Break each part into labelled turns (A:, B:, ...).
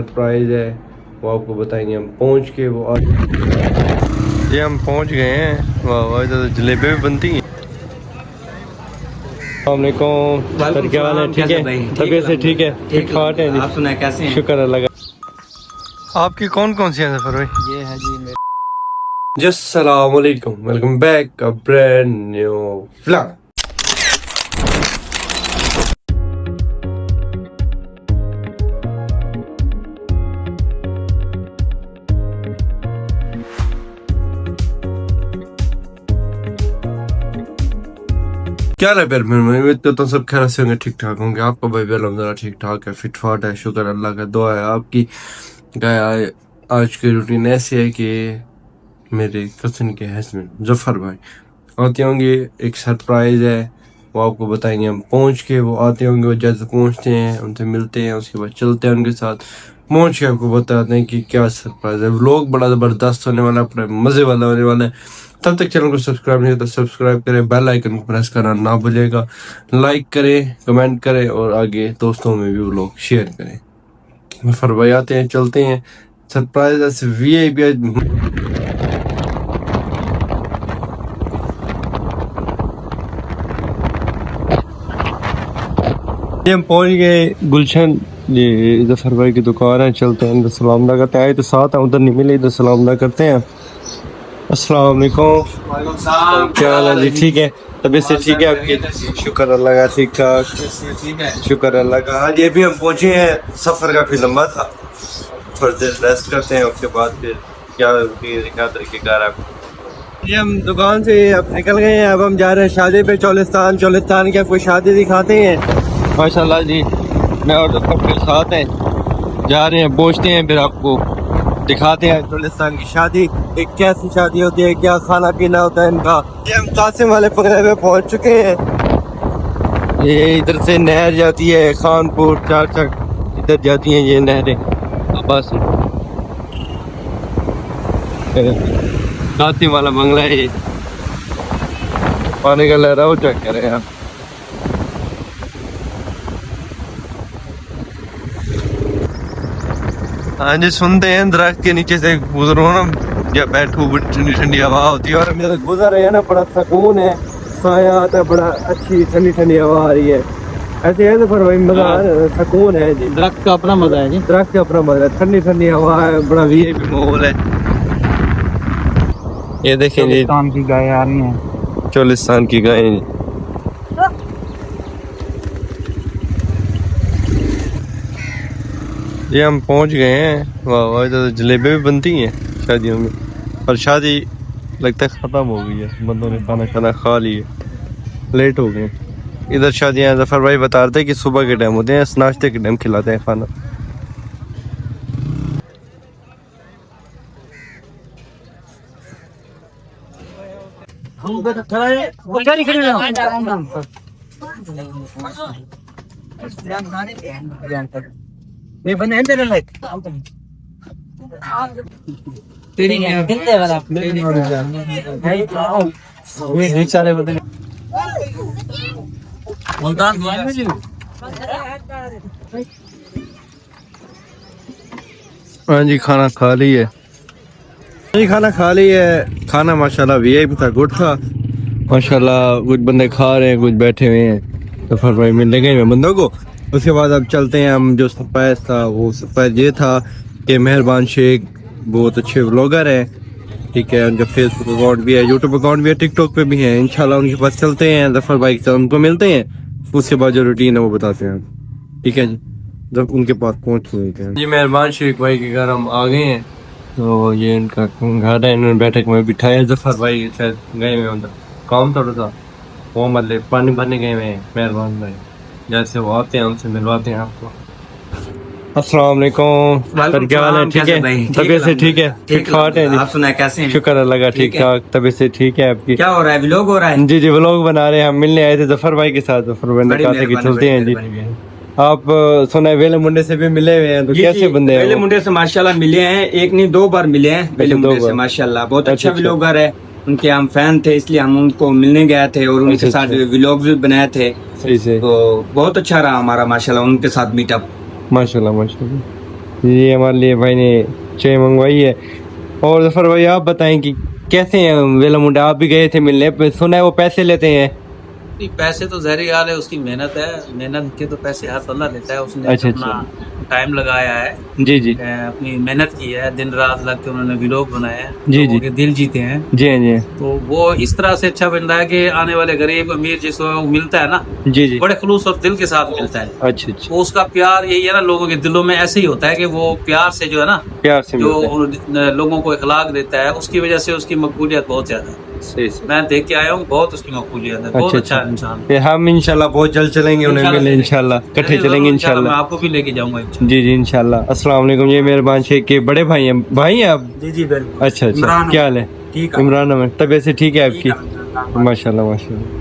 A: Surprise है वो आपको बताएंगे हम पहुंच के। वो आज ये हम पहुंच गए हैं। वाह वाह, इधर तो जलेबी भी बनती हैं। सर क्या हाल है? ठीक है, तबीयत से ठीक है? ठीक ठाक है जी।
B: आप सुनाए कैसे हैं?
A: शुक्र अल्लाह का। आपकी कौन कौन सी है सफर भाई?
B: ये है जी मेरे
A: जस्ट सलाम अलैकुम, welcome back a brand new vlog. क्या है फिर मैं उम्मीद करता हूँ सब खैर से होंगे, ठीक ठाक होंगे। आपका भाई भी अल्हम्दुलिल्लाह ठीक ठाक है, फिट फाट है, शुक्र अल्लाह का, दुआ है आपकी। गया आज की रूटीन ऐसी है कि मेरे कज़न के हस्बैंड जफर भाई आते होंगे, एक सरप्राइज है वो आपको बताएंगे हम पहुंच के। वो आते होंगे, वो जैसे पहुंचते हैं उनसे मिलते हैं, उसके बाद चलते हैं उनके साथ, पहुंच के आपको बताते हैं कि क्या सरप्राइज है। व्लॉग बड़ा ज़बरदस्त होने वाला है, अपने मज़े वाला होने वाला है। तब तक चैनल को सब्सक्राइब नहीं होता सब्सक्राइब करें, बेल आइकन को प्रेस करना ना भूलिएगा, लाइक करें, कमेंट करें और आगे दोस्तों में भी व्लॉग शेयर करें। जफर भाई आते हैं, चलते हैं। सरप्राइज ऐसे वीआईपी हम पहुंच गए गुलशन। ये जफर भाई की दुकान है, चलते हैं, इधर सलाम अदा करते हैं। आए तो साथ हैं, उधर नहीं मिले, इधर सलाम अदा करते हैं। अस्सलाम वालेकुम, क्या हाल है जी? ठीक है, तबीयत से ठीक है आपकी? शुक्र अल्लाह का, ठीक ठाक, शुक्र अल्लाह का। आज ये भी हम पहुंचे हैं, सफ़र काफ़ी लंबा था, थोड़ी देर रेस्ट करते हैं, उसके बाद फिर क्या तरीक़ेकार है। ये हम दुकान से अब निकल गए हैं, अब हम जा रहे हैं शादी पे, चोलिस्तान की आपको शादी दिखाते हैं। माशाल्लाह जी, मैं और सबके साथ हैं, जा रहे हैं, पहुँचते हैं, फिर आपको दिखाते हैं चोलिस्तान की शादी, एक कैसी शादी होती है, क्या खाना पीना होता है इनका। ये हम कासिम वाले पगड़े पे पहुँच चुके हैं। ये इधर से नहर जाती है खानपुर चारचक, इधर जाती हैं ये नहरें। बस कासिम वाला बंगला है ये, पानी का लहराव चेक करें आप। हाँ जी, सुनते हैं, दरख्त के नीचे से गुजरो ना, या बैठो, ठंडी ठंडी हवा होती है, और मेरा गुजर है ना, बड़ा सुकून है, साया आता है, बड़ा अच्छी ठंडी ठंडी हवा आ रही है। ऐसे है तो फिर भाई मजा आ रहा है, सुकून है जी।
B: दरख्त का अपना मजा है जी,
A: दरख्त का अपना मजा है, ठंडी ठंडी हवा है, बड़ा वीआईपी माहौल है। ये देखें जी,
B: चोलिस्तान की गाय आ रही हैं,
A: चोलिस्तान की गायें। ये हम पहुंच गए हैं। वाह वाह, इधर तो जलेबी भी बनती हैं शादियों में, और शादी लगता है ख़त्म हो गई है, बंदों ने खाना खाना खा लिया, लेट हो गए। इधर शादियाँ जफर भाई बता रहे थे कि सुबह के टाइम होते हैं, नाश्ते के टाइम खिलाते हैं खाना।
B: ये बने हैं तेरे लायक तेरी कितने वाला ये एक सारे बदले मुल्तान दुआन में जी।
A: हाँ जी, खाना खा ली है जी, खाना खा ली है। खाना माशाल्लाह वीआईपी था, गुड था माशाल्लाह। कुछ बंदे खा रहे हैं, कुछ बैठे हुए हैं, तो फिर भाई मिलने गए बंदों को। उसके बाद अब चलते हैं हम, जो सरप्राइज था वो सरप्राइज ये था कि मेहरबान शेख बहुत अच्छे व्लॉगर है, ठीक है, उनका फेसबुक अकाउंट भी है, यूट्यूब अकाउंट भी है, टिकटॉक पे भी है। इंशाल्लाह उनके पास चलते हैं, जफर भाई के साथ उनको मिलते हैं, उसके बाद जो रूटीन है वो बताते हैं, ठीक है जी। जब उनके पास पहुँच गए हैं जी, मेहरबान शेख भाई के घर हम आ गए हैं, तो ये इनका घर है, इन्होंने बैठक में बिठाया। जफर भाई शायद गए हुए उधर काम थोड़ा सा, वो मतलब पानी भरने गए हुए हैं। मेहरबान भाई जैसे वो आते हैं उनसे मिलवाते हैं आपको। अस्सलाम वालेकुम, सर क्या हाल है? ठीक है, तबीयत से ठीक है? ठीक ठाक है जी।
B: आप सुनाए कैसे हैं?
A: शुक्र अल्लाह का, ठीक ठाक, तबीयत से ठीक है आपकी?
B: क्या हो रहा है, व्लॉग हो रहा है?
A: जी जी, व्लॉग बना रहे हैं, हम मिलने आए थे जफर भाई के साथ, जफर भाई ने कहा था कि चलते हैं जी। आप सुना वेले मुंडे से भी मिले हुए हैं, तो कैसे बंदे हैं?
B: वेले मुंडे से माशाल्लाह मिले हैं, एक नहीं दो बार मिले हैं वेले मुंडे से माशाल्लाह, बहुत अच्छा व्लॉगर है, उनके हम फैन थे, इसलिए हम उनको मिलने गए थे और उनके साथ व्लॉग भी बनाए थे। सही से, तो बहुत अच्छा रहा हमारा माशाल्लाह उनके साथ मीटअप।
A: माशाल्लाह माशाल्लाह। ये हमारे लिए भाई ने चाय मंगवाई है। और जफर भाई आप बताएं कि कैसे हैं वेला मुंडा, आप भी गए थे मिलने पे, सुना है वो पैसे लेते हैं।
C: नहीं, पैसे तो ज़ाहिर हाल है, उसकी मेहनत है, मेहनत के तो पैसे हर बंदा लेता है। उसने
A: अच्छा,
C: अपना टाइम लगाया है,
A: जी जी
C: अपनी मेहनत की है, दिन रात लग के उन्होंने व्लॉग बनाए हैं,
A: जी,
C: लोगों
A: जी।
C: के दिल जीते हैं।
A: जी जी
C: तो वो इस तरह से अच्छा बंदा है कि आने वाले गरीब अमीर जिसको मिलता है ना,
A: जी जी।
C: बड़े खुलूस और दिल के साथ मिलता है।
A: अच्छा अच्छा,
C: तो उसका प्यार यही है ना, लोगों के दिलों में ऐसे ही होता है कि वो प्यार से जो है ना,
A: प्यार से
C: जो
A: मिलता है।
C: लोगों को इखलाक देता है, उसकी वजह से उसकी मकबूलियत बहुत ज्यादा है।
A: सही सही।
C: मैं देख के आया हूँ, बहुत उसकी मकबूलियत है, बहुत अच्छा इंसान।
A: फिर हम इंशाल्लाह बहुत जल्द चलेंगे, उन्हें मिले इंशाल्लाह, इकट्ठे चलेंगे
C: मैं
A: इंशाल्लाह।
C: आपको भी लेके जाऊंगा इंशाल्लाह।
A: जी जी इंशाल्लाह। अस्सलाम वालेकुम। ये मेहरबान शेख के बड़े भाई हैं, भाई हैं आप?
C: जी जी बिल्कुल।
A: अच्छा अच्छा,
C: इमरान
A: क्या हाल है?
C: ठीक है।
A: इमरान अहमद, तबीयत से ठीक है
C: ठीक
A: आपकी?
C: है।
A: माशाल्लाह माशाल्लाह।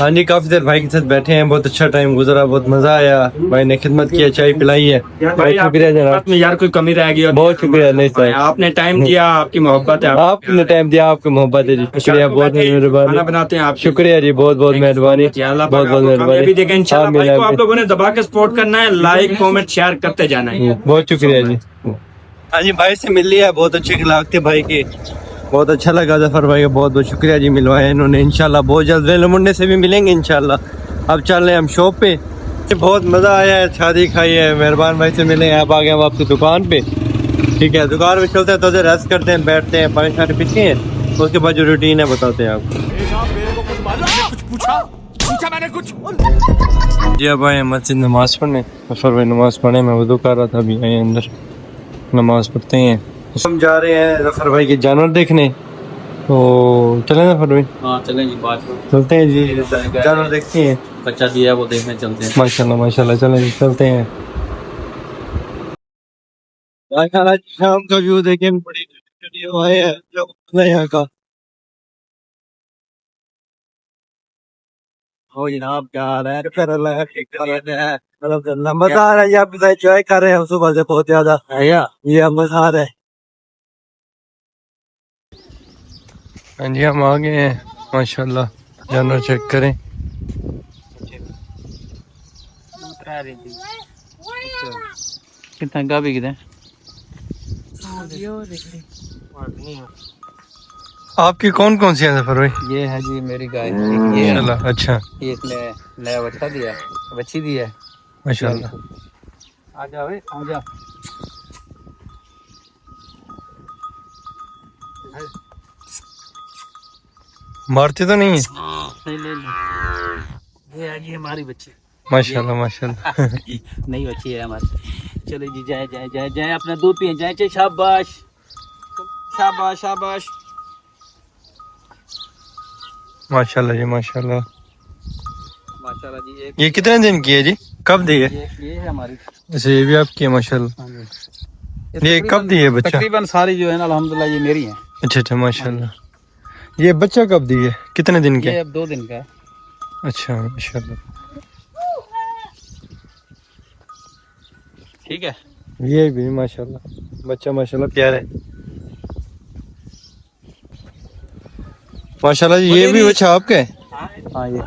A: हाँ जी, काफी देर भाई के साथ बैठे हैं, बहुत अच्छा टाइम गुजरा, बहुत मजा आया, भाई ने खिदमत किया, चाय पिलाई है। भाई शुक्रिया जनाब,
B: में यार कोई कमी रहेगी और
A: बहुत शुक्रिया। नहीं सर,
B: आपने टाइम दिया, आपकी मोहब्बत है,
A: आपने टाइम दिया, आपकी मोहब्बत है जी, शुक्रिया, बहुत
B: खाना
A: मेहरबानी।
B: बनाते हैं आप।
A: शुक्रिया जी, बहुत बहुत मेहरबानी, बहुत बहुत मेहरबानी।
B: भी देखें इंशाल्लाह।
A: आमीन,
B: भाई को आप
A: आमीन।
B: लोगों ने दबा के सपोर्ट करना है, लाइक कमेंट शेयर करते जाना है।
A: बहुत शुक्रिया जी। हाँ जी, भाई से मिल लिया, बहुत अच्छे खिलाफ थे भाई के, बहुत अच्छा लगा। जफर भाई का बहुत बहुत शुक्रिया जी, मिलवाया इन्होंने। इंशाल्लाह बहुत जल्द रेल मुंडे से भी मिलेंगे इंशाल्लाह। अब चल रहे हैं हम शॉप पे, बहुत मज़ा आया है, शादी खाई है, मेहरबान भाई से मिले। अब आ गए हम आपकी दुकान पे, ठीक है? दुकान पे चलते हैं, तो रेस्ट करते हैं, बैठते हैं, पानी शानी पीते हैं, उसके बाद जो रूटीन है बताते हैं आपको। जी अब आए मस्जिद नमाज पढ़ने, जफर भाई नमाज पढ़े, मैं वुदू कर रहा था, अभी आए अंदर, नमाज पढ़ते हैं। हम जा रहे हैं जफर भाई के जानवर देखने, तो चलें जफर भाई?
C: हाँ चलें जी, बात
A: चलते हैं जी, जानवर देखते हैं।
C: बच्चा दिया वो देखने चलते हैं।
A: माशाल्लाह माशाल्लाह, चलें जी, चलते हैं। शाम का व्यू देखें, बड़ी ठंडी हवाएं हैं जो यहाँ का। हो जनाब, क्या हाल है? शुक्र अल्लाह का, ठीक कर रहे हैं, अल्हम्दुलिल्लाह। मजा आ रहा है, आप एंजॉय कर रहे हैं सुबह से बहुत ज्यादा, ये मजा आ रहा है। हाँ जी, हम आ गए हैं माशाल्लाह, जानवर चेक करें।
C: कितना का भी कितना?
A: आपकी कौन कौन सी है जफर भाई?
C: ये है जी मेरी गाय, ये
A: माशाल्लाह, अच्छा,
C: ये इसने नया बच्चा दिया, बच्ची दी है।
A: माशाल्लाह।
C: आ जा भाई, आ जा।
A: मारते तो नहीं है?
C: नहीं नहीं, ये है जी हमारी बच्ची,
A: माशाल्लाह माशाल्लाह।
C: नई बच्ची है हमारी। चलो जी, जाए जाए जाए जाए, अपना दूध पिए, जाए जाए, शाबाश शाबाश शाबाश।
A: माशाल्लाह जी माशाल्लाह।
C: माशाल्लाह जी। एक
A: ये कितने दिन की है जी, कब दी है?
C: ये है हमारी।
A: अच्छा, ये भी आपकी है माशाल्लाह।
C: हाँ जी।
A: ये कब दी है बच्चा?
C: तकरीबन सारी जो है ना अल्हम्दुलिल्लाह ये मेरी है।
A: अच्छा अच्छा माशाल्लाह। ये बच्चा कब दी है, कितने दिन का?
C: ये अब 2 दिन का है।
A: अच्छा माशाल्लाह।
C: ठीक है।
A: ये भी माशाल्लाह, बच्चा माशाल्लाह प्यारा है माशाल्लाह जी। ये भी बच्चा आपका है?
C: हाँ ये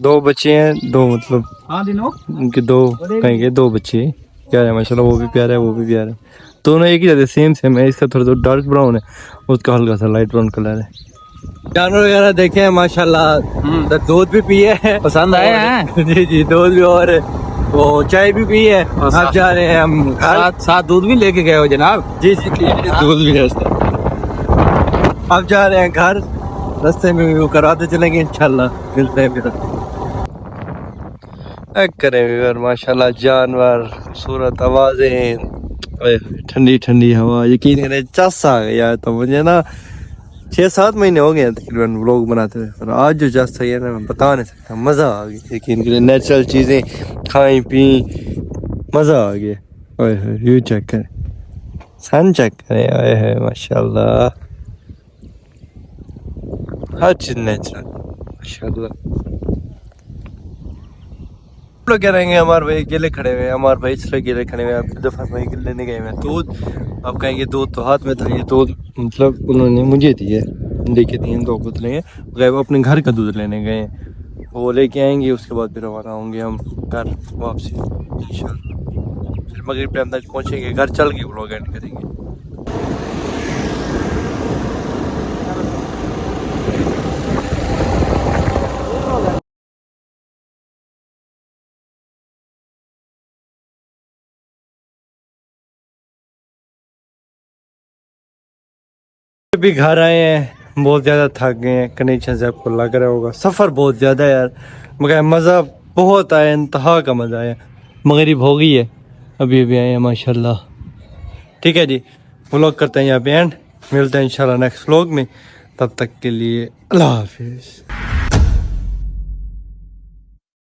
A: दो बच्चे हैं, दो मतलब
C: हाँ दिनों
A: उनके दो कहेंगे, दो बच्चे प्यारे हैं माशाल्लाह, वो भी प्यारा है, वो भी प्यारा है, दोनों एक ही जैसे सेम सेम है। इसका थोड़ा थोड़ा डार्क ब्राउन है, उसका हल्का सा लाइट ब्राउन कलर है। जानवर वगैरह देखे हैं माशाल्लाह, दूध भी पिए हैं,
C: पसंद आए हैं?
A: जी जी, दूध भी, और वो चाय भी पी है। अब जा रहे हैं हम घर,
C: साथ दूध भी लेके गए हो जनाब?
A: जी जी, दूध भी है उसका। अब जा रहे हैं घर, रास्ते में वो कराते चलेंगे इंशाल्लाह, मिलते हैं फिर। करें माशाल्लाह, जानवर, खूबसूरत आवाजें, ठंडी ठंडी हवा, यकीन करें चस आ गया। तो मुझे ना 6-7 महीने हो गए तकरीबन व्लॉग बनाते हुए, और आज जो चस है ना मैं बता नहीं सकता, मज़ा आ गया। यकीन करें, नेचुरल चीज़ें खाई पी, मज़ा आ गया। ओए व्यू चेक करें, सन चेक करें, ओए है माशाल्लाह, हर चीज़ नेचुरल माशाल्लाह। लोग क्या रहेंगे, हमारे भाई अकेले खड़े हुए हैं, हमारे भाई इसलिए अकेले खड़े हुए हैं। अब दफा भाई के लेने गए हैं दूध, अब कहेंगे दूध तो हाथ में था, ये दूध मतलब उन्होंने मुझे दी है, लेके दी हैं 2 बोतलें, गए वो अपने घर का दूध लेने गए हैं। वो लेके आएंगे, उसके बाद फिर रवाना होंगे हम घर वापसी इंशाल्लाह। फिर मगरिब टाइम तक पहुँचेंगे, घर चल के व्लॉग एंड करेंगे। अभी घर आए हैं, बहुत ज़्यादा थक गए हैं। कनेक्शन से आपको लग रहा होगा सफ़र बहुत ज़्यादा है यार, मगर मज़ा बहुत आया, इंतहा का मज़ा आया। मगरिब हो गई है, अभी अभी आए हैं माशाल्लाह। ठीक है जी, व्लॉग करते हैं यहाँ पे एंड, मिलते हैं इंशाल्लाह नेक्स्ट व्लॉग में। तब तक के लिए अल्लाह हाफिज़।